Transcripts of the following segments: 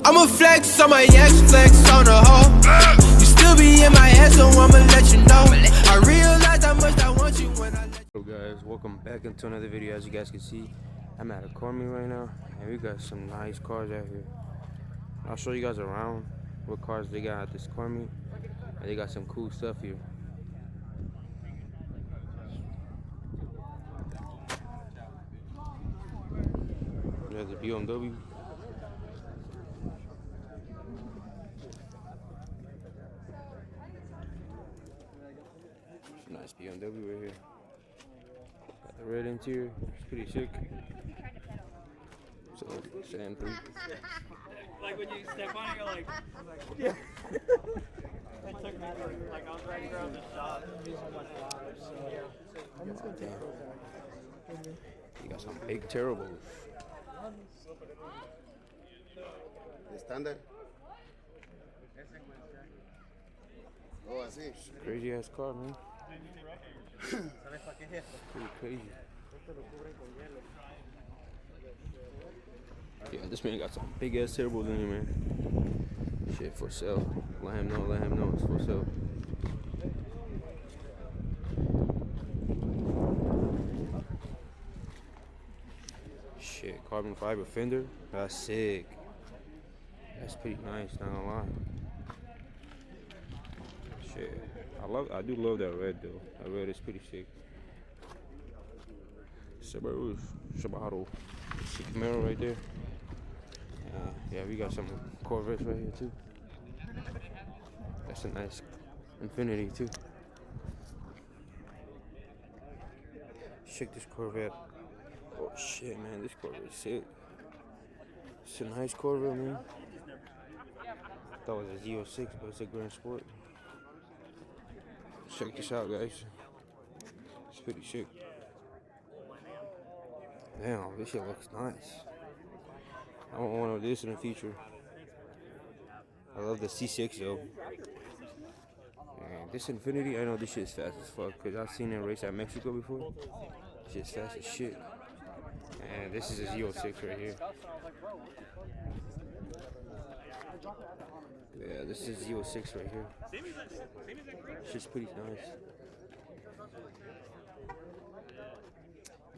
I'ma flex on my ex, flex on the hoe. You still be in my head, so I'ma let you know. I realize how much I want you when I let you. Hello guys, welcome back into another video. As you guys can see, I'm at a car meet right now, and we got some nice cars out here. I'll show you guys around what cars they got at this car meet, and they got some cool stuff here. There's a BMW. Nice BMW right here. Got the red interior. It's pretty sick. So, sand through. Like when you step on it, you're like, yeah. That took me like I was ready to grab the shot. You got some big terribles. ¿De estándar? Oh, así. Crazy ass car, man. Pretty crazy. Yeah, this man got some big ass turbos in here, man. Shit for sale. Let him know it's for sale. Shit, carbon fiber fender. That's sick. That's pretty nice, not gonna lie. Shit. I do love that red though. That red is pretty sick. Subaru Camaro right there. Yeah, we got some Corvettes right here too. That's a nice Infinity too. Check this Corvette. Oh shit, man, this Corvette is sick. It's a nice Corvette, man. I thought it was a Z06, but it's a Grand Sport. Check this out, guys. It's pretty sick. Damn, this shit looks nice. I want one of this in the future. I love the C6 though. And this Infinity, I know this shit is fast as fuck because I've seen it race at Mexico before. This shit's fast as shit. And this is a Z06 right here. Yeah, this is Z06 right here. Shit's pretty nice.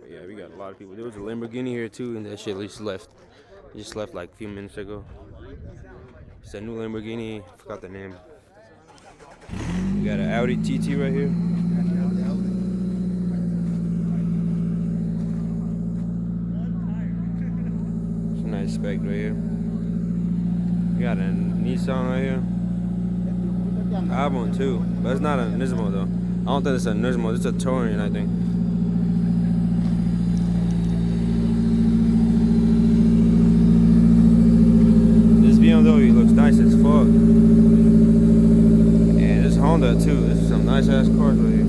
But yeah, we got a lot of people. There was a Lamborghini here too, and that shit just left. It just left like a few minutes ago. It's a new Lamborghini. I forgot the name. We got an Audi TT right here. It's a nice spec right here. We got a Nissan right here. I have one too, but it's not a Nismo though. I don't think it's a Nismo. It's a Touring, I think. This BMW looks nice as fuck. And this Honda too. This is some nice ass cars right here.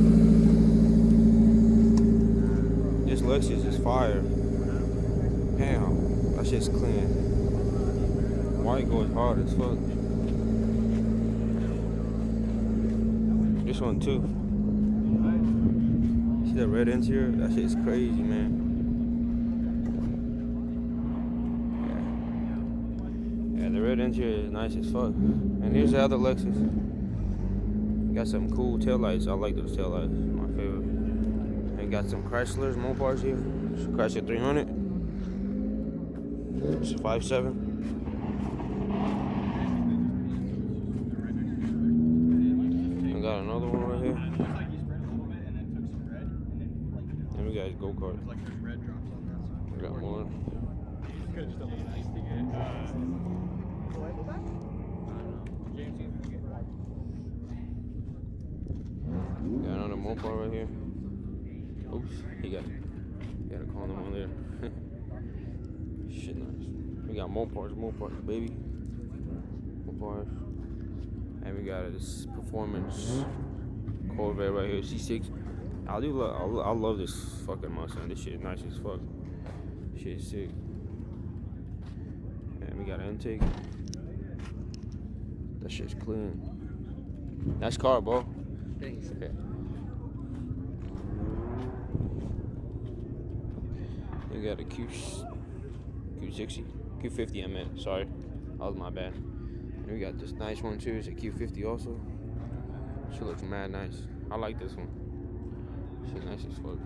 This Lexus is fire. Damn, that shit's clean. White goes hard as fuck. This one too. See that red interior? That shit's crazy, man. Yeah, the red interior is nice as fuck. And here's the other Lexus. Got some cool taillights. I like those taillights. My favorite. And got some Chryslers, Mopars here. It's a Chrysler 300. It's a 5.7. Got another one right here. And we got go-kart. We got more. Got another Mopar right here. Oops, he got to call them on there. Shit nice. We got Mopars, baby. Mopars. And we got this performance Corvette right here, C6. I love this fucking Mustang. This shit is nice as fuck. Shit is sick. And we got an intake. That shit's clean. Nice car, bro. Thanks. Okay. We We got a Q60, Q50 I meant, sorry. That was my bad. And we got this nice one too, it's a Q50 also. She looks mad nice. I like this one. She's nice as fuck.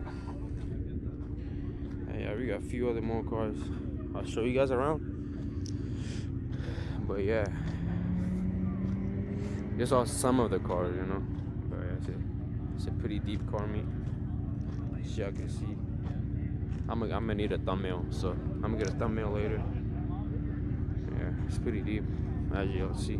And yeah, we got a few other more cars. I'll show you guys around. But yeah. This are some of the cars, you know. But yeah, it's a pretty deep car meet. As y'all can see. I'm gonna need a thumbnail, so I'm gonna get a thumbnail later. Yeah, it's pretty deep, as y'all see.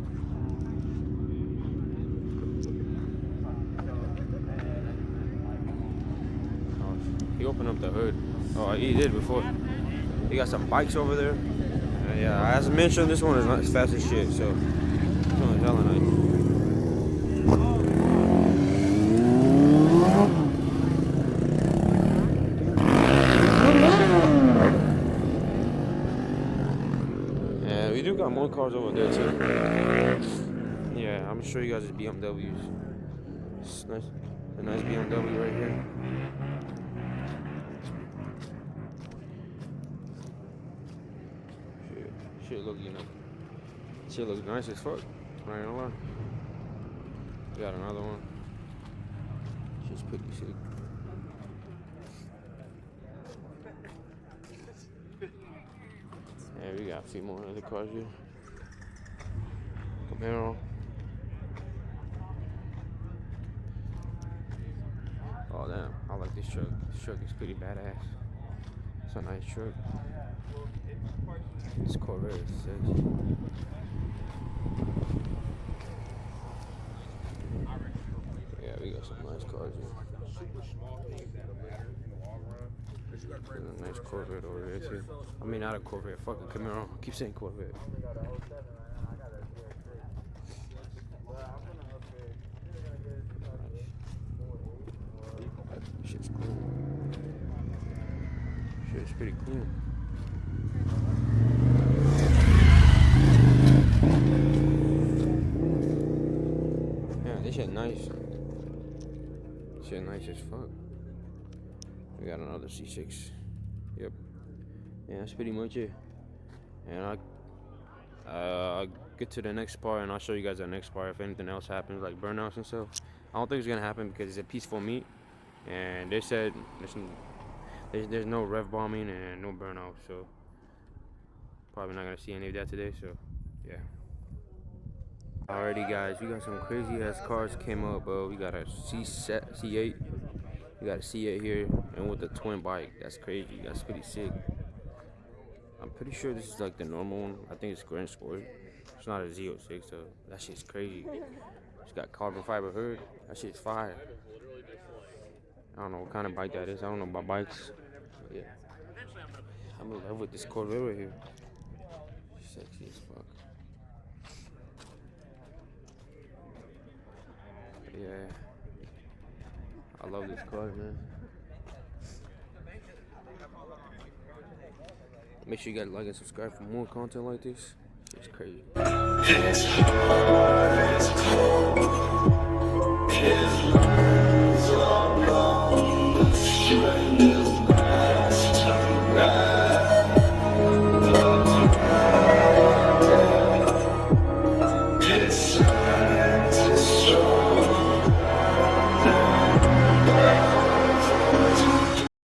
Oh, he opened up the hood. Oh, he did before. He got some bikes over there. Yeah, as I mentioned, this one is not as fast as shit, so this one is hella nice. We do got more cars over there too. Yeah, I'm gonna show you guys the BMWs. It's nice, a nice BMW right here. Shit look, you know, shit looks nice as fuck. I ain't gonna lie. We got another one. Shit's pretty sick. Yeah, we got a few more other cars here. Camaro. Oh damn, I like this truck. This truck is pretty badass. It's a nice truck. This Corvette is sick. Yeah, we got some nice cars here. There's a nice Corvette over there too. I mean, not a Corvette, fucking Camaro. I keep saying Corvette. Shit's cool. Shit's pretty cool. Yeah, this shit nice. Shit nice as fuck. We got another C6. Yep. Yeah, that's pretty much it. And I'll get to the next part and I'll show you guys the next part if anything else happens, like burnouts and stuff. I don't think it's gonna happen because it's a peaceful meet. And they said there's no rev bombing and no burnout, so probably not gonna see any of that today. So yeah. Alrighty guys, we got some crazy ass cars came up. We got a C8. We got a C8 here, and with the twin bike. That's crazy. That's pretty sick. I'm pretty sure this is like the normal one. I think it's Grand Sport. It's not a Z06, so that shit's crazy. It's got carbon fiber hood. That shit's fire. I don't know what kind of bike that is. I don't know about bikes. But yeah. I'm in love with this Corvette right here. Sexy as fuck. Yeah. I love this car, man. Make sure you guys like and subscribe for more content like this. It's crazy.